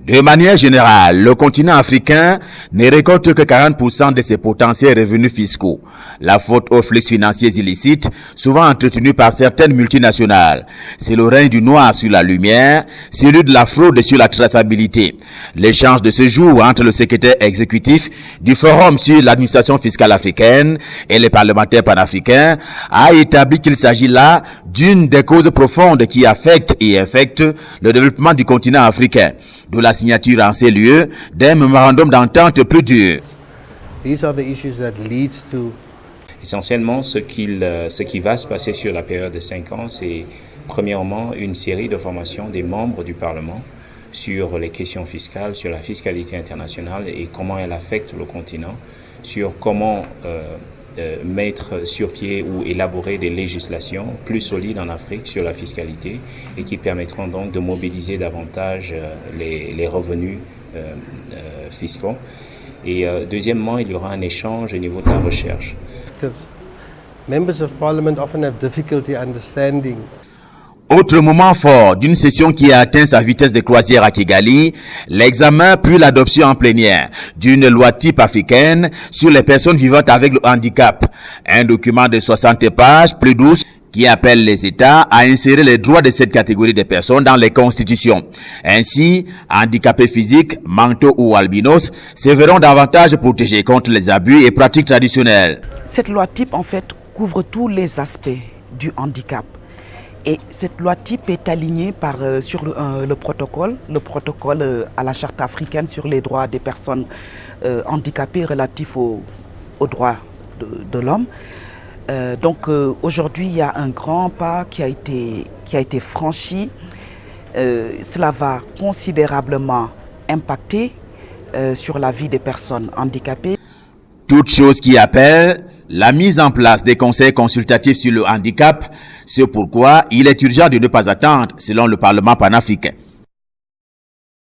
De manière générale, le continent africain ne récolte que 40% de ses potentiels revenus fiscaux. La faute aux flux financiers illicites, souvent entretenus par certaines multinationales. C'est le règne du noir sur la lumière, celui de la fraude sur la traçabilité. L'échange de ce jour entre le secrétaire exécutif du Forum sur l'administration fiscale africaine et les parlementaires panafricains a établi qu'il s'agit là d'une des causes profondes qui affectent et infectent le développement du continent africain. De la signature en ces lieux d'un mémorandum d'entente plus dur. Essentiellement, ce qui va se passer sur la période de 5 ans, c'est premièrement une série de formations des membres du Parlement sur les questions fiscales, sur la fiscalité internationale et comment elle affecte le continent, sur comment mettre sur pied ou élaborer des législations plus solides en Afrique sur la fiscalité et qui permettront donc de mobiliser davantage les revenus fiscaux. Et deuxièmement, il y aura un échange au niveau de la recherche. Members of Parliament often have difficulty understanding. Autre moment fort d'une session qui a atteint sa vitesse de croisière à Kigali, l'examen puis l'adoption en plénière d'une loi type africaine sur les personnes vivant avec le handicap. Un document de 60 pages, plus douce, qui appelle les États à insérer les droits de cette catégorie de personnes dans les constitutions. Ainsi, handicapés physiques, mentaux ou albinos se verront davantage protégés contre les abus et pratiques traditionnelles. Cette loi type, en fait, couvre tous les aspects du handicap. Et cette loi type est alignée sur le protocole à la Charte africaine sur les droits des personnes handicapées relatifs aux droits de l'homme. Donc aujourd'hui, il y a un grand pas qui a été franchi. Cela va considérablement impacter sur la vie des personnes handicapées. Toute chose qui appelle la mise en place des conseils consultatifs sur le handicap, c'est pourquoi il est urgent de ne pas attendre, selon le Parlement panafricain.